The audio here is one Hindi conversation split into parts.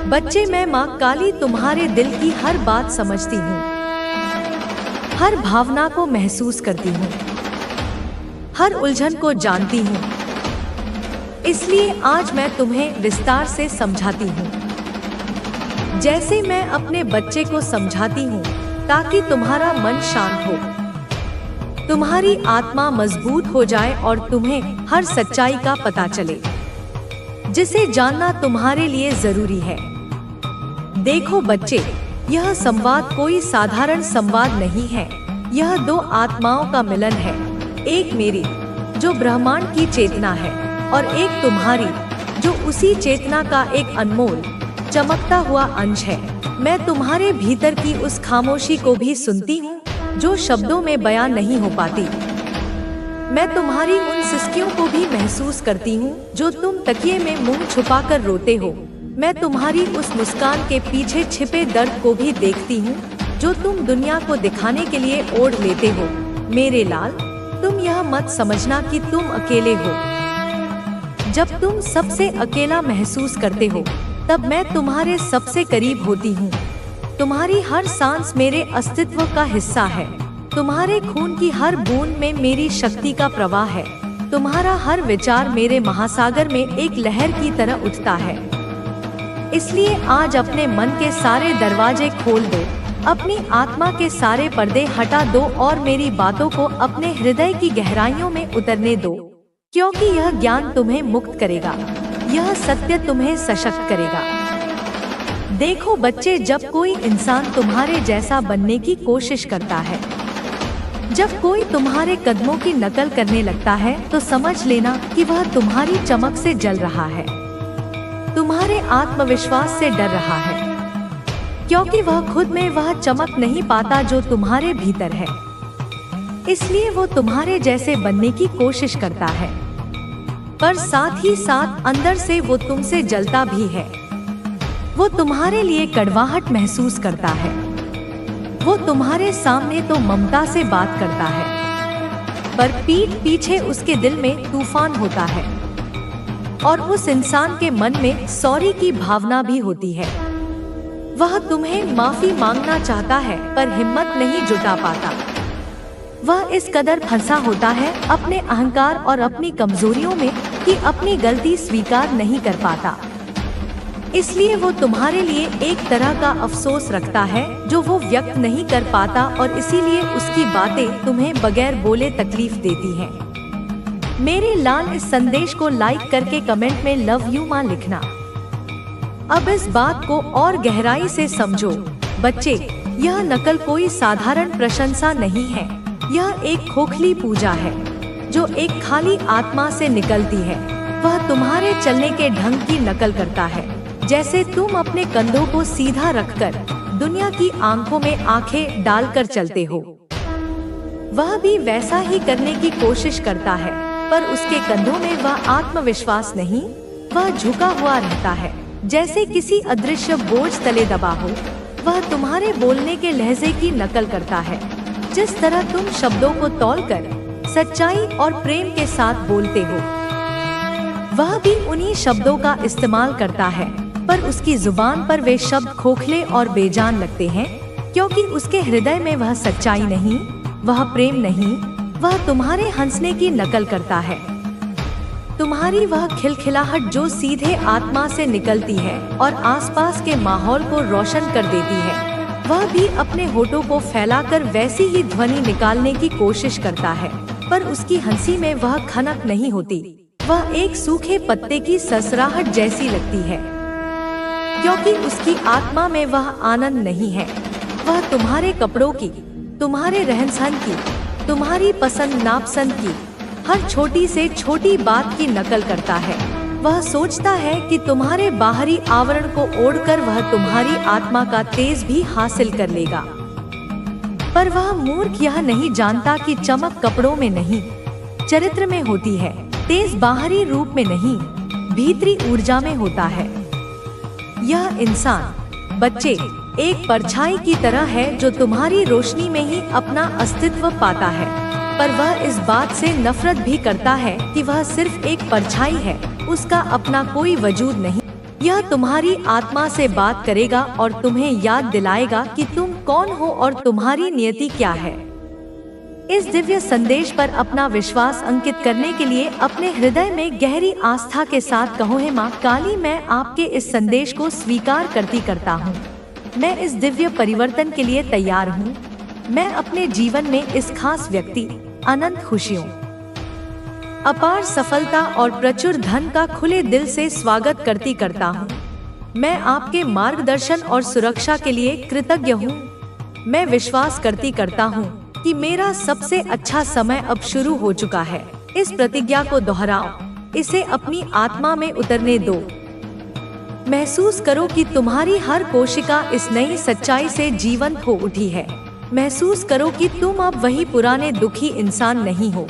बच्चे, मैं माँ काली तुम्हारे दिल की हर बात समझती हूँ, हर भावना को महसूस करती हूँ, हर उलझन को जानती हूँ। इसलिए आज मैं तुम्हें विस्तार से समझाती हूँ, जैसे मैं अपने बच्चे को समझाती हूँ, ताकि तुम्हारा मन शांत हो, तुम्हारी आत्मा मजबूत हो जाए और तुम्हें हर सच्चाई का पता चले, जिसे जानना तुम्हारे लिए जरूरी है। देखो बच्चे, यह संवाद कोई साधारण संवाद नहीं है। यह दो आत्माओं का मिलन है, एक मेरी जो ब्रह्मांड की चेतना है और एक तुम्हारी जो उसी चेतना का एक अनमोल चमकता हुआ अंश है। मैं तुम्हारे भीतर की उस खामोशी को भी सुनती हूँ जो शब्दों में बयां नहीं हो पाती। मैं तुम्हारी उन सिसकियों को भी महसूस करती हूँ जो तुम तकिए में मुंह छुपाकर रोते हो। मैं तुम्हारी उस मुस्कान के पीछे छिपे दर्द को भी देखती हूँ जो तुम दुनिया को दिखाने के लिए ओढ़ लेते हो। मेरे लाल, तुम यह मत समझना कि तुम अकेले हो। जब तुम सबसे अकेला महसूस करते हो, तब मैं तुम्हारे सबसे करीब होती हूँ। तुम्हारी हर सांस मेरे अस्तित्व का हिस्सा है। तुम्हारे खून की हर बूंद में मेरी शक्ति का प्रवाह है। तुम्हारा हर विचार मेरे महासागर में एक लहर की तरह उठता है। इसलिए आज अपने मन के सारे दरवाजे खोल दो, अपनी आत्मा के सारे पर्दे हटा दो और मेरी बातों को अपने हृदय की गहराइयों में उतरने दो, क्योंकि यह ज्ञान तुम्हें मुक्त करेगा, यह सत्य तुम्हें सशक्त करेगा। देखो बच्चे, जब कोई इंसान तुम्हारे जैसा बनने की कोशिश करता है, जब कोई तुम्हारे कदमों की नकल करने लगता है, तो समझ लेना कि वह तुम्हारी चमक से जल रहा है, तुम्हारे आत्मविश्वास से डर रहा है, क्योंकि वह खुद में वह चमक नहीं पाता जो तुम्हारे भीतर है। इसलिए वो तुम्हारे जैसे बनने की कोशिश करता है, पर साथ ही साथ अंदर से वो तुमसे जलता भी है। वो तुम्हारे लिए कड़वाहट महसूस करता है। वो तुम्हारे सामने तो ममता से बात करता है, पर पीठ पीछे उसके दिल में तूफान होता है और उस इंसान के मन में सॉरी की भावना भी होती है। वह तुम्हें माफी मांगना चाहता है, पर हिम्मत नहीं जुटा पाता। वह इस कदर फंसा होता है अपने अहंकार और अपनी कमजोरियों में कि अपनी गलती स्वीकार नहीं कर पाता। इसलिए वो तुम्हारे लिए एक तरह का अफसोस रखता है जो वो व्यक्त नहीं कर पाता, और इसीलिए उसकी बातें तुम्हें बगैर बोले तकलीफ देती हैं। मेरे लाल, इस संदेश को लाइक करके कमेंट में लव यू माँ लिखना। अब इस बात को और गहराई से समझो बच्चे, यह नकल कोई साधारण प्रशंसा नहीं है। यह एक खोखली पूजा है जो एक खाली आत्मा से निकलती है। वह तुम्हारे चलने के ढंग की नकल करता है, जैसे तुम अपने कंधों को सीधा रखकर दुनिया की आंखों में आंखें डालकर चलते हो। वह भी वैसा ही करने की कोशिश करता है, पर उसके कंधों में वह आत्मविश्वास नहीं, वह झुका हुआ रहता है, जैसे किसी अदृश्य बोझ तले दबा हो। वह तुम्हारे बोलने के लहजे की नकल करता है, जिस तरह तुम शब्दों को तौलकर सच्चाई और प्रेम के साथ बोलते हो। वह भी उन्हीं शब्दों का इस्तेमाल करता है, पर उसकी जुबान पर वे शब्द खोखले और बेजान लगते हैं, क्योंकि उसके हृदय में वह सच्चाई नहीं, वह प्रेम नहीं। वह तुम्हारे हंसने की नकल करता है, तुम्हारी वह खिलखिलाहट जो सीधे आत्मा से निकलती है और आसपास के माहौल को रोशन कर देती है। वह भी अपने होठों को फैलाकर वैसी ही ध्वनि निकालने की कोशिश करता है, पर उसकी हंसी में वह खनक नहीं होती। वह एक सूखे पत्ते की ससराहट जैसी लगती है, क्योंकि उसकी आत्मा में वह आनंद नहीं है। वह तुम्हारे कपड़ों की, तुम्हारे रहन सहन की, तुम्हारी पसंद नापसंद की हर छोटी से छोटी बात की नकल करता है। वह सोचता है कि तुम्हारे बाहरी आवरण को ओढ़कर वह तुम्हारी आत्मा का तेज भी हासिल कर लेगा, पर वह मूर्ख यह नहीं जानता कि चमक कपड़ों में नहीं, चरित्र में होती है। तेज बाहरी रूप में नहीं, भीतरी ऊर्जा में होता है। यह इंसान बच्चे एक परछाई की तरह है जो तुम्हारी रोशनी में ही अपना अस्तित्व पाता है, पर वह इस बात से नफरत भी करता है कि वह सिर्फ एक परछाई है, उसका अपना कोई वजूद नहीं। यह तुम्हारी आत्मा से बात करेगा और तुम्हें याद दिलाएगा कि तुम कौन हो और तुम्हारी नियति क्या है। इस दिव्य संदेश पर अपना विश्वास अंकित करने के लिए अपने हृदय में गहरी आस्था के साथ कहो, हे माँ काली, मैं आपके इस संदेश को स्वीकार करता हूँ। मैं इस दिव्य परिवर्तन के लिए तैयार हूँ। मैं अपने जीवन में इस खास व्यक्ति, अनंत खुशियों, अपार सफलता और प्रचुर धन का खुले दिल से स्वागत करता हूँ। मैं आपके मार्गदर्शन और सुरक्षा के लिए कृतज्ञ हूँ। मैं विश्वास करता हूँ कि मेरा सबसे अच्छा समय अब शुरू हो चुका है। इस प्रतिज्ञा को दोहराओ, इसे अपनी आत्मा में उतरने दो। महसूस करो कि तुम्हारी हर कोशिका इस नई सच्चाई से जीवंत हो उठी है। महसूस करो कि तुम अब वही पुराने दुखी इंसान नहीं हो।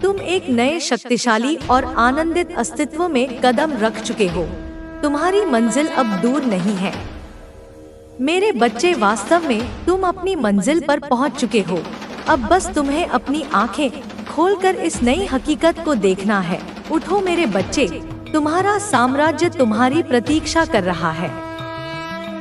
तुम एक नए शक्तिशाली और आनंदित अस्तित्व में कदम रख चुके हो। तुम्हारी मंजिल अब दूर नहीं है। मेरे बच्चे, वास्तव में तुम अपनी मंजिल पर पहुंच चुके हो। अब बस तुम्हें अपनी आंखें खोलकर इस नई हकीकत को देखना है। उठो मेरे बच्चे, तुम्हारा साम्राज्य तुम्हारी प्रतीक्षा कर रहा है।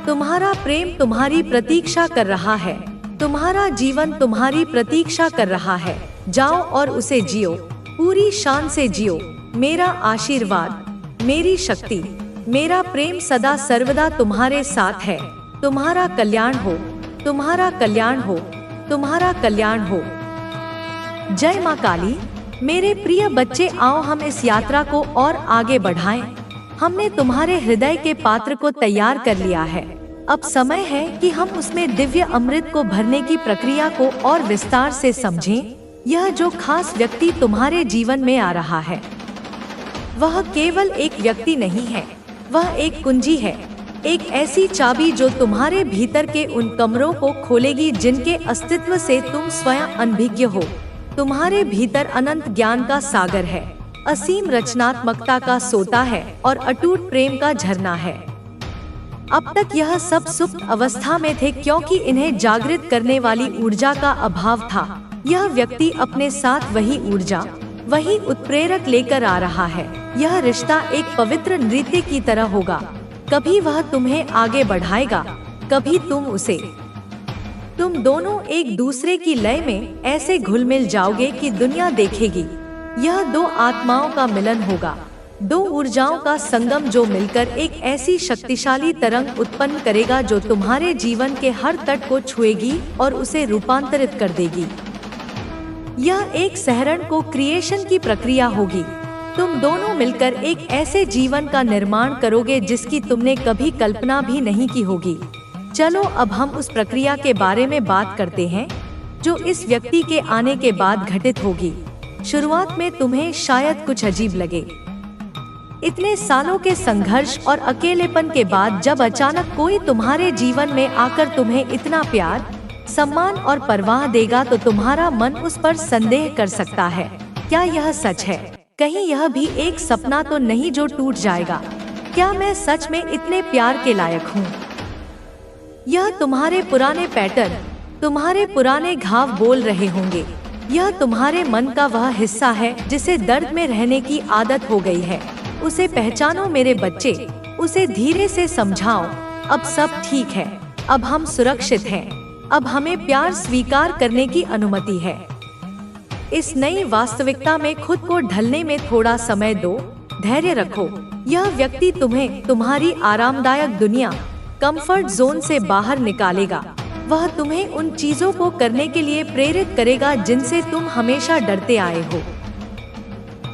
तुम्हारा प्रेम तुम्हारी प्रतीक्षा कर रहा है। तुम्हारा जीवन तुम्हारी प्रतीक्षा कर रहा है। जाओ और उसे जियो, पूरी शान से जियो। मेरा आशीर्वाद, मेरी शक्ति, मेरा प्रेम सदा सर्वदा तुम्हारे साथ है। तुम्हारा कल्याण हो, तुम्हारा कल्याण हो, तुम्हारा कल्याण हो। जय माँ काली। मेरे प्रिय बच्चे, आओ हम इस यात्रा को और आगे बढ़ाएं। हमने तुम्हारे हृदय के पात्र को तैयार कर लिया है। अब समय है कि हम उसमें दिव्य अमृत को भरने की प्रक्रिया को और विस्तार से समझें। यह जो खास व्यक्ति तुम्हारे जीवन में आ रहा है, वह केवल एक व्यक्ति नहीं है, वह एक कुंजी है, एक ऐसी चाबी जो तुम्हारे भीतर के उन कमरों को खोलेगी जिनके अस्तित्व से तुम स्वयं अनभिज्ञ हो। तुम्हारे भीतर अनंत ज्ञान का सागर है, असीम रचनात्मकता का सोता है और अटूट प्रेम का झरना है। अब तक यह सब सुप्त अवस्था में थे क्योंकि इन्हें जागृत करने वाली ऊर्जा का अभाव था। यह व्यक्ति अपने साथ वही ऊर्जा, वही उत्प्रेरक लेकर आ रहा है। यह रिश्ता एक पवित्र नृत्य की तरह होगा। कभी वह तुम्हें आगे बढ़ाएगा, कभी तुम उसे। तुम दोनों एक दूसरे की लय में ऐसे घुल मिल जाओगे कि दुनिया देखेगी। यह दो आत्माओं का मिलन होगा, दो ऊर्जाओं का संगम जो मिलकर एक ऐसी शक्तिशाली तरंग उत्पन्न करेगा जो तुम्हारे जीवन के हर तट को छुएगी और उसे रूपांतरित कर देगी। यह एक सहरण को क्रिएशन की प्रक्रिया होगी। तुम दोनों मिलकर एक ऐसे जीवन का निर्माण करोगे जिसकी तुमने कभी कल्पना भी नहीं की होगी। चलो अब हम उस प्रक्रिया के बारे में बात करते हैं जो इस व्यक्ति के आने के बाद घटित होगी। शुरुआत में तुम्हें शायद कुछ अजीब लगे। इतने सालों के संघर्ष और अकेलेपन के बाद जब अचानक कोई तुम्हारे जीवन में आकर तुम्हें इतना प्यार, सम्मान और परवाह देगा तो तुम्हारा मन उस पर संदेह कर सकता है। क्या यह सच है? कहीं यह भी एक सपना तो नहीं जो टूट जाएगा? क्या मैं सच में इतने प्यार के लायक हूँ? यह तुम्हारे पुराने पैटर्न, तुम्हारे पुराने घाव बोल रहे होंगे। यह तुम्हारे मन का वह हिस्सा है जिसे दर्द में रहने की आदत हो गई है। उसे पहचानो मेरे बच्चे, उसे धीरे से समझाओ। अब सब ठीक है, अब हम सुरक्षित हैं। अब हमें प्यार स्वीकार करने की अनुमति है। इस नई वास्तविकता में खुद को ढलने में थोड़ा समय दो, धैर्य रखो। यह व्यक्ति तुम्हें तुम्हारी आरामदायक दुनिया, कंफर्ट जोन से बाहर निकालेगा। वह तुम्हें उन चीजों को करने के लिए प्रेरित करेगा जिनसे तुम हमेशा डरते आए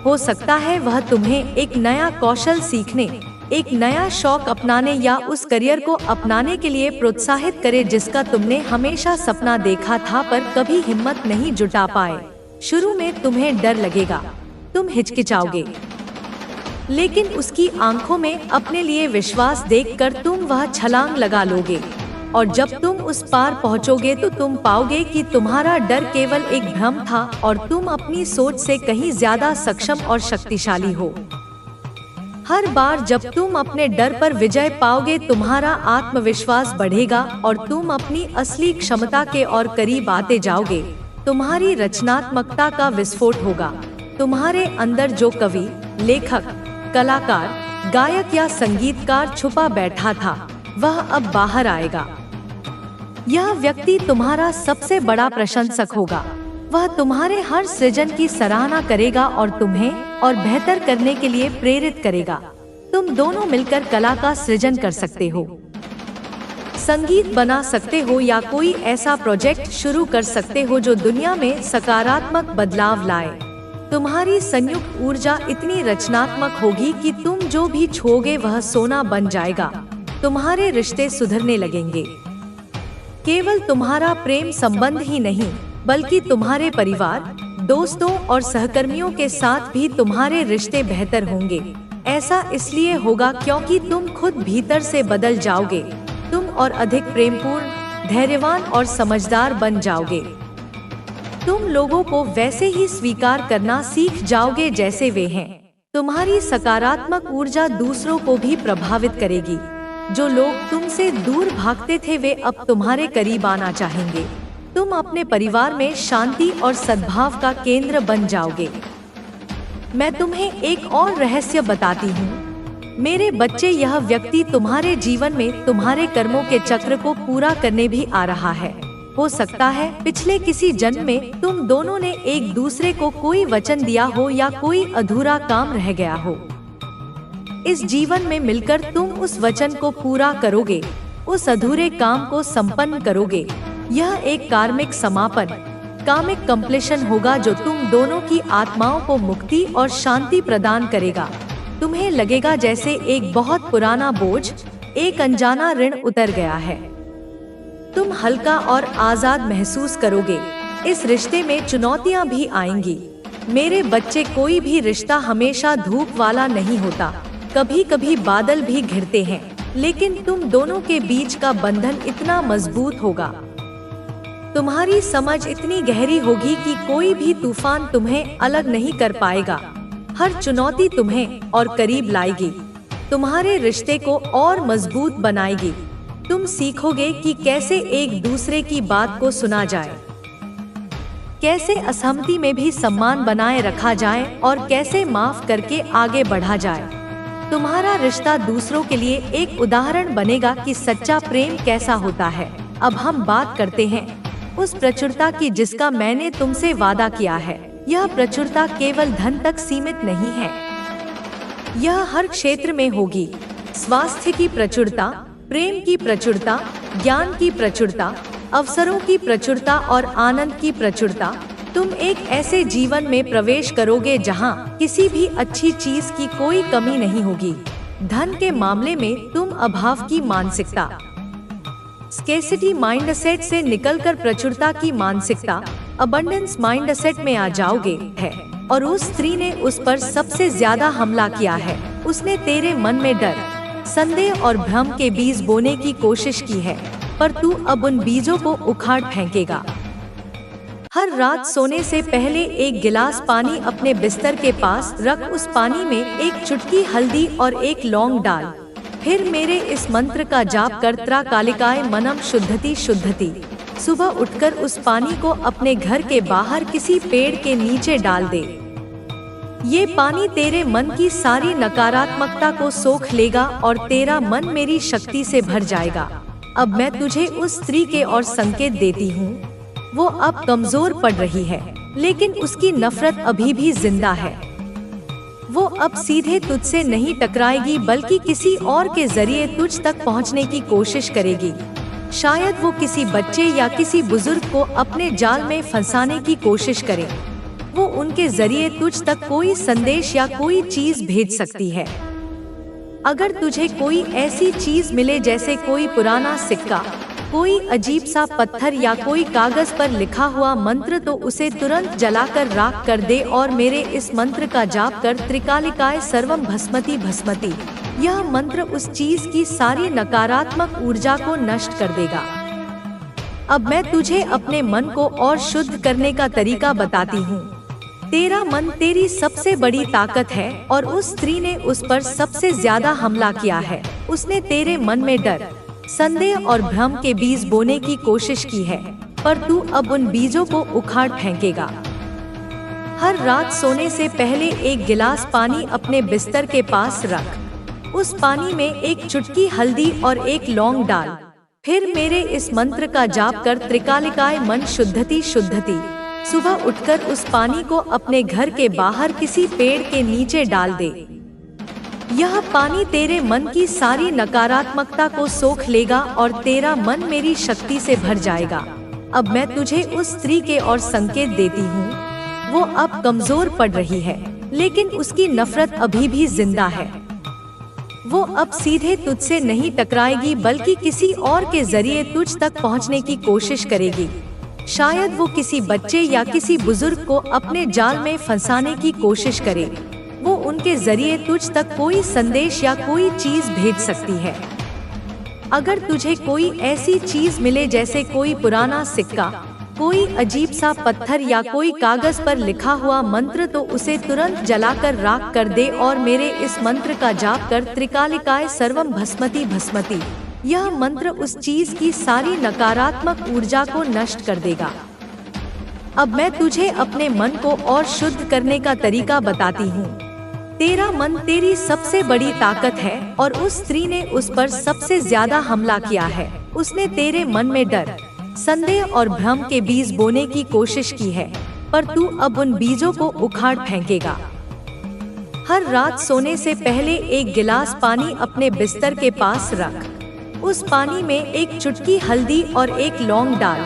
हो सकता है वह तुम्हें एक नया कौशल सीखने, एक नया शौक अपनाने या उस करियर को अपनाने के लिए प्रोत्साहित करे जिसका तुमने हमेशा सपना देखा था पर कभी हिम्मत नहीं जुटा पाए। शुरू में तुम्हें डर लगेगा, तुम हिचकिचाओगे, लेकिन उसकी आंखों में अपने लिए विश्वास देखकर तुम वह छलांग लगा लोगे। और जब तुम उस पार पहुंचोगे तो तुम पाओगे कि तुम्हारा डर केवल एक भ्रम था और तुम अपनी सोच से कहीं ज्यादा सक्षम और शक्तिशाली हो। हर बार जब तुम अपने डर पर विजय पाओगे तुम्हारा आत्मविश्वास बढ़ेगा और तुम अपनी असली क्षमता के और करीब आते जाओगे। तुम्हारी रचनात्मकता का विस्फोट होगा। तुम्हारे अंदर जो कवि, लेखक, कलाकार, गायक या संगीतकार छुपा बैठा था, वह अब बाहर आएगा। यह व्यक्ति तुम्हारा सबसे बड़ा प्रशंसक होगा। वह तुम्हारे हर सृजन की सराहना करेगा और तुम्हें और बेहतर करने के लिए प्रेरित करेगा। तुम दोनों मिलकर कला का सृजन कर सकते हो, संगीत बना सकते हो या कोई ऐसा प्रोजेक्ट शुरू कर सकते हो जो दुनिया में सकारात्मक बदलाव लाए। तुम्हारी संयुक्त ऊर्जा इतनी रचनात्मक होगी कि तुम जो भी छूओगे वह सोना बन जाएगा। तुम्हारे रिश्ते सुधरने लगेंगे। केवल तुम्हारा प्रेम संबंध ही नहीं, बल्कि तुम्हारे परिवार, दोस्तों और सहकर्मियों के साथ भी तुम्हारे रिश्ते बेहतर होंगे। ऐसा इसलिए होगा क्योंकि तुम खुद भीतर से बदल जाओगे। तुम और अधिक प्रेमपूर्ण, धैर्यवान और समझदार बन जाओगे। तुम लोगों को वैसे ही स्वीकार करना सीख जाओगे जैसे वे हैं। तुम्हारी सकारात्मक ऊर्जा दूसरों को भी प्रभावित करेगी। जो लोग तुमसे दूर भागते थे वे अब तुम्हारे करीब आना चाहेंगे। तुम अपने परिवार में शांति और सद्भाव का केंद्र बन जाओगे। मैं तुम्हें एक और रहस्य बताती हूँ मेरे बच्चे, यह व्यक्ति तुम्हारे जीवन में तुम्हारे कर्मों के चक्र को पूरा करने भी आ रहा है। हो सकता है पिछले किसी जन्म में तुम दोनों ने एक दूसरे को कोई वचन दिया हो या कोई अधूरा काम रह गया हो। इस जीवन में मिलकर तुम उस वचन को पूरा करोगे, उस अधूरे काम को संपन्न करोगे। यह एक कार्मिक समापन, कामिक कंप्लीशन होगा जो तुम दोनों की आत्माओं को मुक्ति और शांति प्रदान करेगा। तुम्हें लगेगा जैसे एक बहुत पुराना बोझ, एक अनजाना ऋण उतर गया है। तुम हल्का और आजाद महसूस करोगे। इस रिश्ते में चुनौतियां भी आएंगी। मेरे बच्चे, कोई भी रिश्ता हमेशा धूप वाला नहीं होता। कभी कभी बादल भी घिरते हैं, लेकिन तुम दोनों के बीच का बंधन इतना मजबूत होगा। तुम्हारी समझ इतनी गहरी होगी कि कोई भी तूफान तुम्हें अलग नहीं कर पाएगा। हर चुनौती तुम्हें और करीब लाएगी, तुम्हारे रिश्ते को और मजबूत बनाएगी। तुम सीखोगे कि कैसे एक दूसरे की बात को सुना जाए, कैसे असहमति में भी सम्मान बनाए रखा जाए और कैसे माफ करके आगे बढ़ा जाए। तुम्हारा रिश्ता दूसरों के लिए एक उदाहरण बनेगा कि सच्चा प्रेम कैसा होता है। अब हम बात करते हैं उस प्रचुरता की जिसका मैंने तुमसे वादा किया है। यह प्रचुरता केवल धन तक सीमित नहीं है, यह हर क्षेत्र में होगी। स्वास्थ्य की प्रचुरता, प्रेम की प्रचुरता, ज्ञान की प्रचुरता, अवसरों की प्रचुरता और आनंद की प्रचुरता। तुम एक ऐसे जीवन में प्रवेश करोगे जहां किसी भी अच्छी चीज की कोई कमी नहीं होगी। धन के मामले में तुम अभाव की मानसिकता, स्केर्सिटी माइंडसेट से निकलकर प्रचुरता की मानसिकता, अबंडेंस माइंडसेट में आ जाओगे है। और उस स्त्री ने उस पर सबसे ज्यादा हमला किया है। उसने तेरे मन में डर, संदेह और भ्रम के बीज बोने की कोशिश की है, पर तू अब उन बीजों को उखाड़ फेंकेगा। हर रात सोने से पहले एक गिलास पानी अपने बिस्तर के पास रख। उस पानी में एक चुटकी हल्दी और एक लौंग डाल। फिर मेरे इस मंत्र का जाप कर, त्राकालिकाय मनम शुद्धति शुद्धति। सुबह उठकर उस पानी को अपने घर के बाहर किसी पेड़ के नीचे डाल दे। ये पानी तेरे मन की सारी नकारात्मकता को सोख लेगा और तेरा मन मेरी शक्ति से भर जाएगा। अब मैं तुझे उस स्त्री के और संकेत देती हूँ। वो अब कमजोर पड़ रही है, लेकिन उसकी नफरत अभी भी जिंदा है। वो अब सीधे तुझसे नहीं टकराएगी, बल्कि किसी और के जरिए तुझ तक पहुंचने की कोशिश करेगी। शायद वो किसी बच्चे या किसी बुजुर्ग को अपने जाल में फंसाने की कोशिश करे। वो उनके जरिए तुझ तक कोई संदेश या कोई चीज भेज सकती है। अगर तुझे कोई ऐसी चीज मिले जैसे कोई पुराना सिक्का, कोई अजीब सा पत्थर या कोई कागज पर लिखा हुआ मंत्र, तो उसे तुरंत जलाकर राख कर दे और मेरे इस मंत्र का जाप कर, त्रिकालिकाय सर्वम भस्मति भस्मति। यह मंत्र उस चीज की सारी नकारात्मक ऊर्जा को नष्ट कर देगा। अब मैं तुझे अपने मन को और शुद्ध करने का तरीका बताती हूँ। तेरा मन तेरी सबसे बड़ी ताकत है और उस स्त्री ने उस पर सबसे ज्यादा हमला किया है। उसने तेरे मन में डर, संदेह और भ्रम के बीज बोने की कोशिश की है, पर तू अब उन बीजों को उखाड़ फेंकेगा। हर रात सोने से पहले एक गिलास पानी अपने बिस्तर के पास रख। उस पानी में एक चुटकी हल्दी और एक लौंग डाल। फिर मेरे इस मंत्र का जाप कर त्रिकालिकाय मन शुद्धति शुद्धति। सुबह उठकर उस पानी को अपने घर के बाहर किसी पेड़ के नीचे डाल दे। यह पानी तेरे मन की सारी नकारात्मकता को सोख लेगा और तेरा मन मेरी शक्ति से भर जाएगा। अब मैं तुझे उस स्त्री के और संकेत देती हूँ। वो अब कमजोर पड़ रही है, लेकिन उसकी नफरत अभी भी जिंदा है। वो अब सीधे तुझसे नहीं टकराएगी, बल्कि किसी और के जरिए तुझ तक पहुँचने की कोशिश करेगी। शायद वो किसी बच्चे या किसी बुजुर्ग को अपने जाल में फंसाने की कोशिश करे। वो उनके जरिए तुझ तक कोई संदेश या कोई चीज भेज सकती है। अगर तुझे कोई ऐसी चीज मिले जैसे कोई पुराना सिक्का, कोई अजीब सा पत्थर या कोई कागज पर लिखा हुआ मंत्र, तो उसे तुरंत जलाकर राख कर दे और मेरे इस मंत्र का जाप कर त्रिकालिकाय सर्वम भस्मति भस्मति। यह मंत्र उस चीज की सारी नकारात्मक ऊर्जा को नष्ट कर देगा। अब मैं तुझे अपने मन को और शुद्ध करने का तरीका बताती हूँ। तेरा मन तेरी सबसे बड़ी ताकत है और उस स्त्री ने उस पर सबसे ज्यादा हमला किया है। उसने तेरे मन में डर, संदेह और भ्रम के बीज बोने की कोशिश की है, पर तू अब उन बीजों को उखाड़ फेंकेगा। हर रात सोने से पहले एक गिलास पानी अपने बिस्तर के पास रख। उस पानी में एक चुटकी हल्दी और एक लौंग डाल।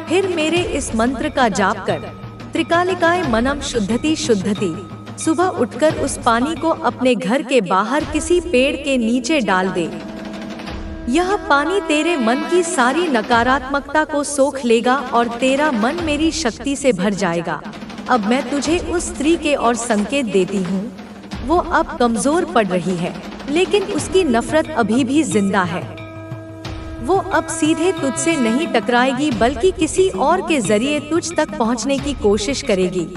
फिर मेरे इस मंत्र का जाप कर त्रिकालिकाय मनम शुद्धति शुद्धति। सुबह उठकर उस पानी को अपने घर के बाहर किसी पेड़ के नीचे डाल दे। यह पानी तेरे मन की सारी नकारात्मकता को सोख लेगा और तेरा मन मेरी शक्ति से भर जाएगा। अब मैं तुझे उस स्त्री के और संकेत देती हूँ। वो अब कमजोर पड़ रही है, लेकिन उसकी नफरत अभी भी जिंदा है। वो अब सीधे तुझसे नहीं टकराएगी, बल्कि किसी और के जरिए तुझ तक पहुँचने की कोशिश करेगी।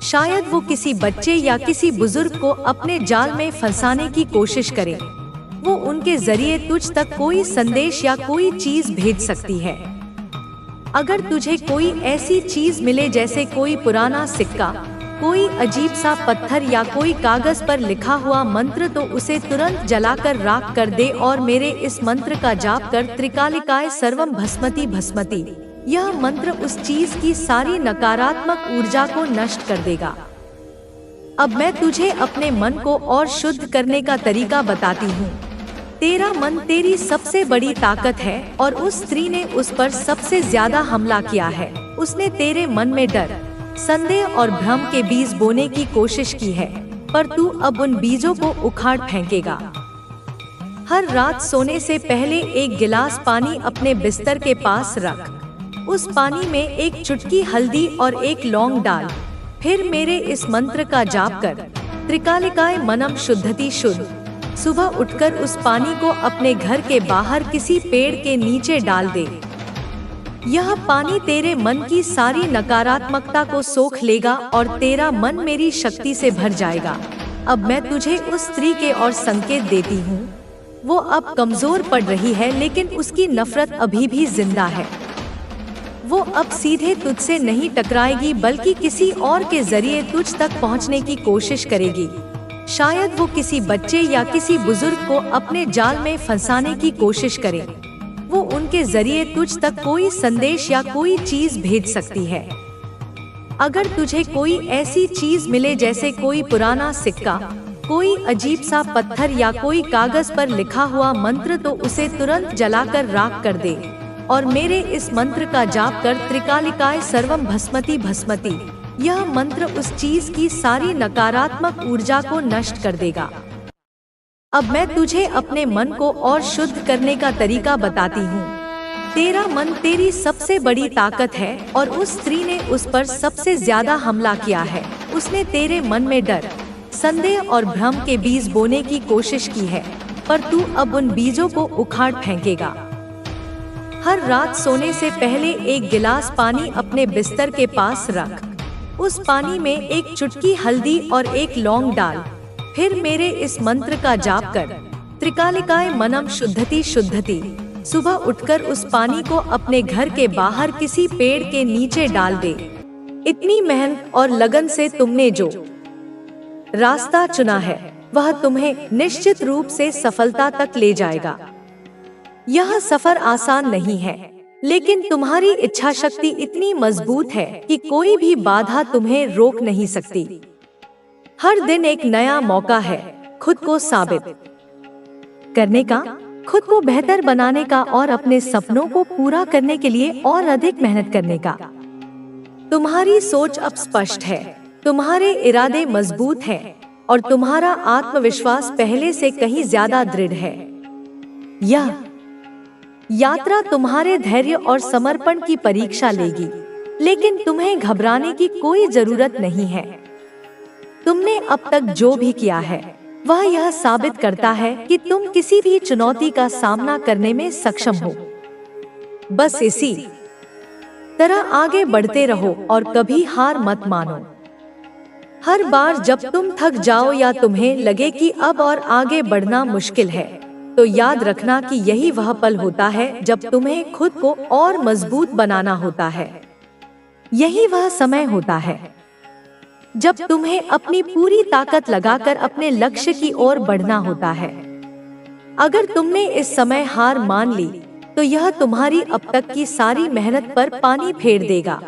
शायद वो किसी बच्चे या किसी बुजुर्ग को अपने जाल में फंसाने की कोशिश करे। वो उनके जरिए तुझ तक कोई संदेश या कोई चीज भेज सकती है। अगर तुझे कोई ऐसी चीज मिले जैसे कोई पुराना सिक्का, कोई अजीब सा पत्थर या कोई कागज पर लिखा हुआ मंत्र, तो उसे तुरंत जलाकर राख कर दे और मेरे इस मंत्र का जाप कर त्रिकालिकाय सर्वम भस्मति भस्मति। यह मंत्र उस चीज की सारी नकारात्मक ऊर्जा को नष्ट कर देगा। अब मैं तुझे अपने मन को और शुद्ध करने का तरीका बताती हूँ। तेरा मन तेरी सबसे बड़ी ताकत है और उस स्त्री ने उस पर सबसे ज्यादा हमला किया है। उसने तेरे मन में डर, संदेह और भ्रम के बीज बोने की कोशिश की है, पर तू अब उन बीजों को उखाड़ फेंकेगा। हर रात सोने से पहले एक गिलास पानी अपने बिस्तर के पास रख। उस पानी में एक चुटकी हल्दी और एक लौंग डाल। फिर मेरे इस मंत्र का जाप कर त्रिकालिकाय मनम शुद्धति शुद्ध। सुबह उठकर उस पानी को अपने घर के बाहर किसी पेड़ के नीचे डाल दे। यह पानी तेरे मन की सारी नकारात्मकता को सोख लेगा और तेरा मन मेरी शक्ति से भर जाएगा। अब मैं तुझे उस स्त्री के और संकेत देती हूँ। वो अब कमजोर पड़ रही है, लेकिन उसकी नफरत अभी भी जिंदा है। वो अब सीधे तुझसे नहीं टकराएगी, बल्कि किसी और के जरिए तुझ तक पहुंचने की कोशिश करेगी। शायद वो किसी बच्चे या किसी बुजुर्ग को अपने जाल में फंसाने की कोशिश करे। वो उनके जरिए तुझ तक कोई संदेश या कोई चीज भेज सकती है। अगर तुझे कोई ऐसी चीज मिले जैसे कोई पुराना सिक्का, कोई अजीब सा पत्थर या कोई कागज पर लिखा हुआ मंत्र, तो उसे तुरंत जलाकर राख कर दे और मेरे इस मंत्र का जाप कर त्रिकालिकाय सर्वम भस्मति भस्मति। यह मंत्र उस चीज की सारी नकारात्मक ऊर्जा को नष्ट कर देगा। अब मैं तुझे अपने मन को और शुद्ध करने का तरीका बताती हूँ। तेरा मन तेरी सबसे बड़ी ताकत है और उस स्त्री ने उस पर सबसे ज्यादा हमला किया है। उसने तेरे मन में डर, संदेह और भ्रम के बीज बोने की कोशिश की है, पर तू अब उन बीजों को उखाड़ फेंकेगा। हर रात सोने से पहले एक गिलास पानी अपने बिस्तर के पास रख। उस पानी में एक चुटकी हल्दी और एक लौंग डाल। फिर मेरे इस मंत्र का जाप कर त्रिकालिकाय मनम शुद्धति शुद्धति। सुबह उठकर उस पानी को अपने घर के बाहर किसी पेड़ के नीचे डाल दे। इतनी मेहनत और लगन से तुमने जो रास्ता चुना है, वह तुम्हें निश्चित रूप से सफलता तक ले जाएगा। यह सफर आसान नहीं है, लेकिन तुम्हारी इच्छा शक्ति इतनी मजबूत है कि कोई भी बाधा तुम्हें रोक नहीं सकती। हर दिन एक नया मौका है खुद को साबित करने का, खुद को बेहतर बनाने का और अपने सपनों को पूरा करने के लिए और अधिक मेहनत करने का। तुम्हारी सोच अब स्पष्ट है, तुम्हारे इरादे मजबूत हैं और तुम्हारा आत्मविश्वास पहले से कहीं ज्यादा दृढ़ है। यह यात्रा तुम्हारे धैर्य और समर्पण की परीक्षा लेगी, लेकिन तुम्हें घबराने की कोई जरूरत नहीं है। तुमने अब तक जो भी किया है वह यह साबित करता है कि तुम किसी भी चुनौती का सामना करने में सक्षम हो। बस इसी तरह आगे बढ़ते रहो और कभी हार मत मानो। हर बार जब तुम थक जाओ या तुम्हें लगे कि अब और आगे बढ़ना मुश्किल है, तो याद रखना कि यही वह पल होता है जब तुम्हें खुद को और मजबूत बनाना होता है। यही वह समय होता है जब तुम्हें अपनी पूरी ताकत लगाकर अपने लक्ष्य की ओर बढ़ना होता है। अगर तुमने इस समय हार मान ली, तो यह तुम्हारी अब तक की सारी मेहनत पर पानी फेर देगा।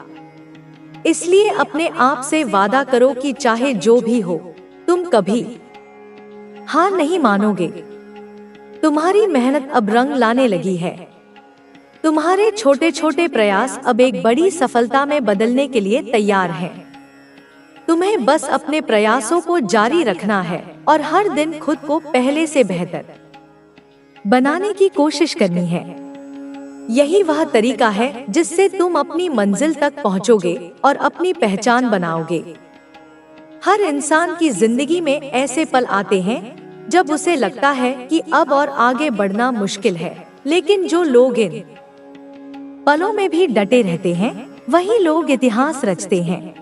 इसलिए अपने आप से वादा करो कि चाहे जो भी हो, तुम कभी हार नहीं मानोगे। तुम्हारी मेहनत अब रंग लाने लगी है। तुम्हारे छोटे छोटे प्रयास अब एक बड़ी सफलता में बदलने के लिए तैयार हैं। तुम्हें बस अपने प्रयासों को जारी रखना है और हर दिन खुद को पहले से बेहतर बनाने की कोशिश करनी है। यही वह तरीका है जिससे तुम अपनी मंजिल तक पहुंचोगे और अपनी पहचान बनाओगे। हर इंसान की जिंदगी में ऐसे पल आते हैं जब उसे लगता है कि अब और आगे बढ़ना मुश्किल है, लेकिन जो लोग इन पलों में भी डटे रहते हैं, वही लोग इतिहास रचते हैं।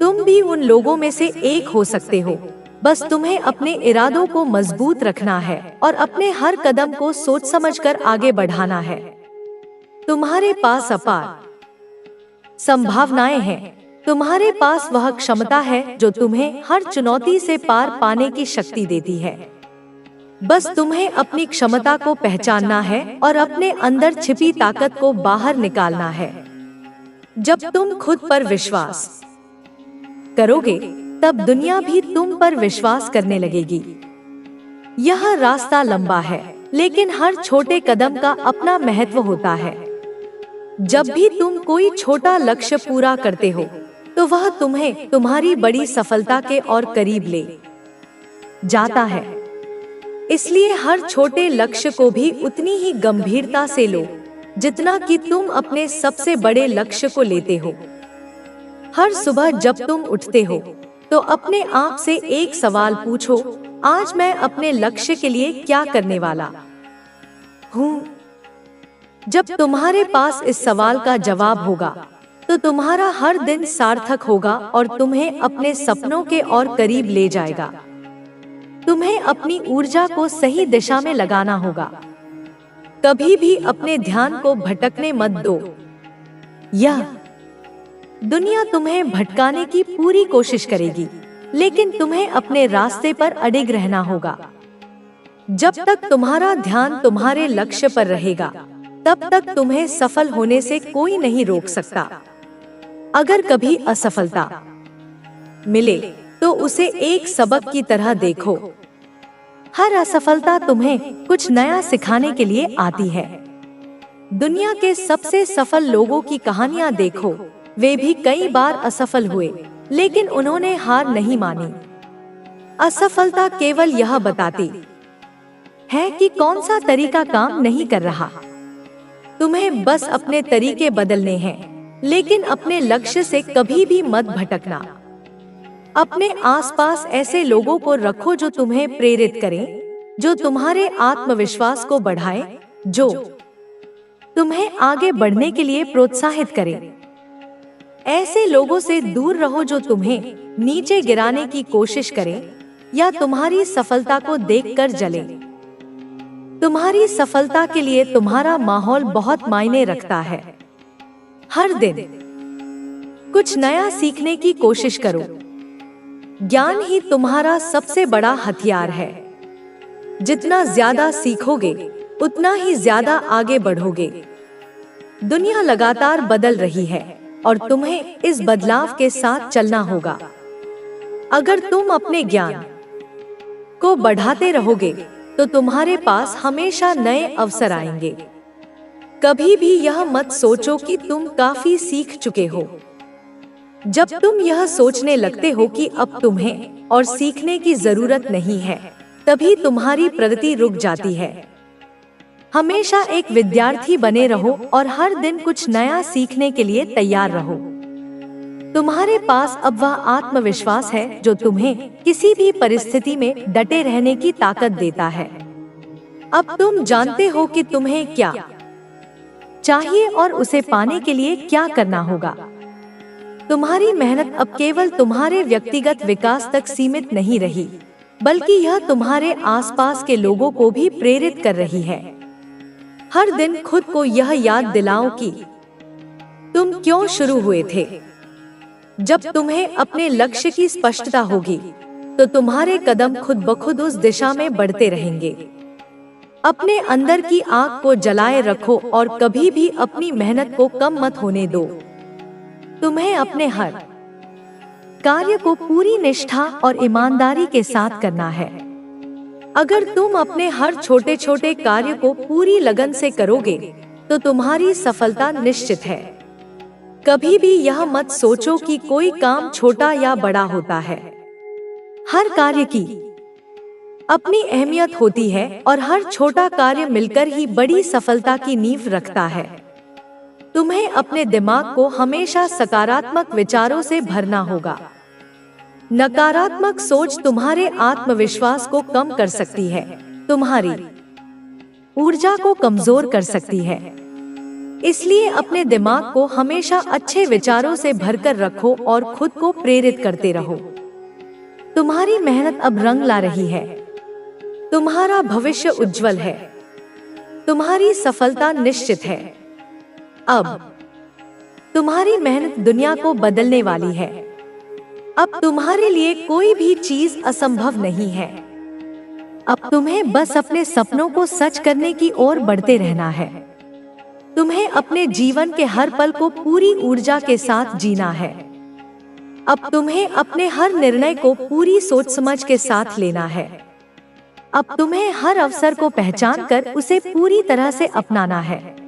तुम भी उन लोगों में से एक हो सकते हो। बस तुम्हें अपने इरादों को मजबूत रखना है और अपने हर कदम को सोच समझकर आगे बढ़ाना है। तुम्हारे पास अपार संभावनाएं हैं। तुम्हारे पास वह क्षमता है जो तुम्हें हर चुनौती से पार पाने की शक्ति देती है। बस तुम्हें अपनी क्षमता को पहचानना है और अपने अंदर छिपी ताकत को बाहर निकालना है। जब तुम खुद पर विश्वास करोगे, तब दुनिया भी तुम पर विश्वास करने लगेगी। यह रास्ता लंबा है, लेकिन हर छोटे कदम का अपना महत्व होता है। जब भी तुम कोई छोटा लक्ष्य पूरा करते हो, तो वह तुम्हें तुम्हारी बड़ी सफलता के और करीब ले जाता है। इसलिए हर छोटे लक्ष्य को भी उतनी ही गंभीरता से लो जितना कि तुम अपने सबसे बड़े लक्ष्य को लेते हो। हर सुबह जब तुम उठते हो, तो अपने आप से एक सवाल पूछो, आज मैं अपने लक्ष्य के लिए क्या करने वाला हूँ? जब तुम्हारे पास इस सवाल का जवाब होगा, तो तुम्हारा हर दिन सार्थक होगा और तुम्हें अपने सपनों के और करीब ले जाएगा। तुम्हें अपनी ऊर्जा को सही दिशा में लगाना होगा। कभी भी अपने ध्यान को भटकने मत दो। यह दुनिया तुम्हें भटकाने की पूरी कोशिश करेगी, लेकिन तुम्हें अपने रास्ते पर अडिग रहना होगा। जब तक तुम्हारा ध्यान तुम्हारे लक्ष्य पर रहेगा, तब तक तुम्हें सफल होने से कोई नहीं रोक सकता। अगर कभी असफलता मिले, तो उसे एक सबक की तरह देखो। हर असफलता तुम्हें कुछ नया सिखाने के लिए आती है। दुनिया के सबसे सफल लोगों की कहानियां देखो। वे भी कई बार असफल हुए, लेकिन उन्होंने हार नहीं मानी। असफलता केवल यह बताती है कि कौन सा तरीका काम नहीं कर रहा। तुम्हें बस अपने तरीके बदलने हैं, लेकिन अपने लक्ष्य से कभी भी मत भटकना। अपने आसपास ऐसे लोगों को रखो जो तुम्हें प्रेरित करें, जो तुम्हारे आत्मविश्वास को बढ़ाएं, जो तुम्हें आगे बढ़ने के लिए प्रोत्साहित करें। ऐसे लोगों से दूर रहो जो तुम्हें नीचे गिराने की कोशिश करें या तुम्हारी सफलता को देखकर जलें। तुम्हारी सफलता के लिए तुम्हारा माहौल बहुत मायने रखता है। हर दिन कुछ नया सीखने की कोशिश करो। ज्ञान ही तुम्हारा सबसे बड़ा हथियार है। जितना ज्यादा सीखोगे उतना ही ज्यादा आगे बढ़ोगे। दुनिया लगातार बदल रही है और तुम्हें इस बदलाव के साथ चलना होगा। अगर तुम अपने ज्ञान को बढ़ाते रहोगे तो तुम्हारे पास हमेशा नए अवसर आएंगे। कभी भी यह मत सोचो कि तुम काफी सीख चुके हो। जब तुम यह सोचने लगते हो कि अब तुम्हें और सीखने की जरूरत नहीं है, तभी तुम्हारी प्रगति रुक जाती है। हमेशा एक विद्यार्थी बने रहो और हर दिन कुछ नया सीखने के लिए तैयार रहो। तुम्हारे पास अब वह आत्मविश्वास है जो तुम्हें किसी भी परिस्थिति में डटे रहने की ताकत देता है। अब तुम जानते हो कि तुम्हें क्या चाहिए और उसे पाने के लिए क्या करना होगा। तुम्हारी मेहनत अब केवल तुम्हारे व्यक्तिगत विकास तक सीमित नहीं रही, बल्कि यह तुम्हारे आसपास के लोगों को भी प्रेरित कर रही है। हर दिन खुद को यह याद दिलाओ कि तुम क्यों शुरू हुए थे। जब तुम्हें अपने लक्ष्य की स्पष्टता होगी, तो तुम्हारे कदम खुद ब खुद उस दिशा में बढ़ते रहेंगे। अपने अंदर की आग को जलाए रखो और कभी भी अपनी मेहनत को कम मत होने दो। तुम्हें अपने हर कार्य को पूरी निष्ठा और ईमानदारी के साथ करना है। अगर तुम अपने हर छोटे छोटे कार्य को पूरी लगन से करोगे, तो तुम्हारी सफलता निश्चित है। कभी भी यह मत सोचो कि कोई काम छोटा या बड़ा होता है। हर कार्य की अपनी अहमियत होती है और हर छोटा कार्य मिलकर ही बड़ी सफलता की नींव रखता है। तुम्हें अपने दिमाग को हमेशा सकारात्मक विचारों से भरना होगा। नकारात्मक सोच तुम्हारे आत्मविश्वास को कम कर सकती है, तुम्हारी ऊर्जा को कमजोर कर सकती है। इसलिए अपने दिमाग को हमेशा अच्छे विचारों से भरकर रखो और खुद को प्रेरित करते रहो। तुम्हारी मेहनत अब रंग ला रही है। तुम्हारा भविष्य उज्जवल है। तुम्हारी सफलता निश्चित है। अब तुम्हारी मेहनत दुनिया को बदलने वाली है। अब तुम्हारे लिए कोई भी चीज असंभव नहीं है। अब तुम्हें बस अपने सपनों को सच करने की ओर बढ़ते रहना है। तुम्हें अपने जीवन के हर पल को पूरी ऊर्जा के साथ जीना है। अब तुम्हें अपने हर निर्णय को पूरी सोच समझ के साथ लेना है। अब तुम्हें हर अवसर को पहचान कर उसे पूरी तरह से अपनाना है।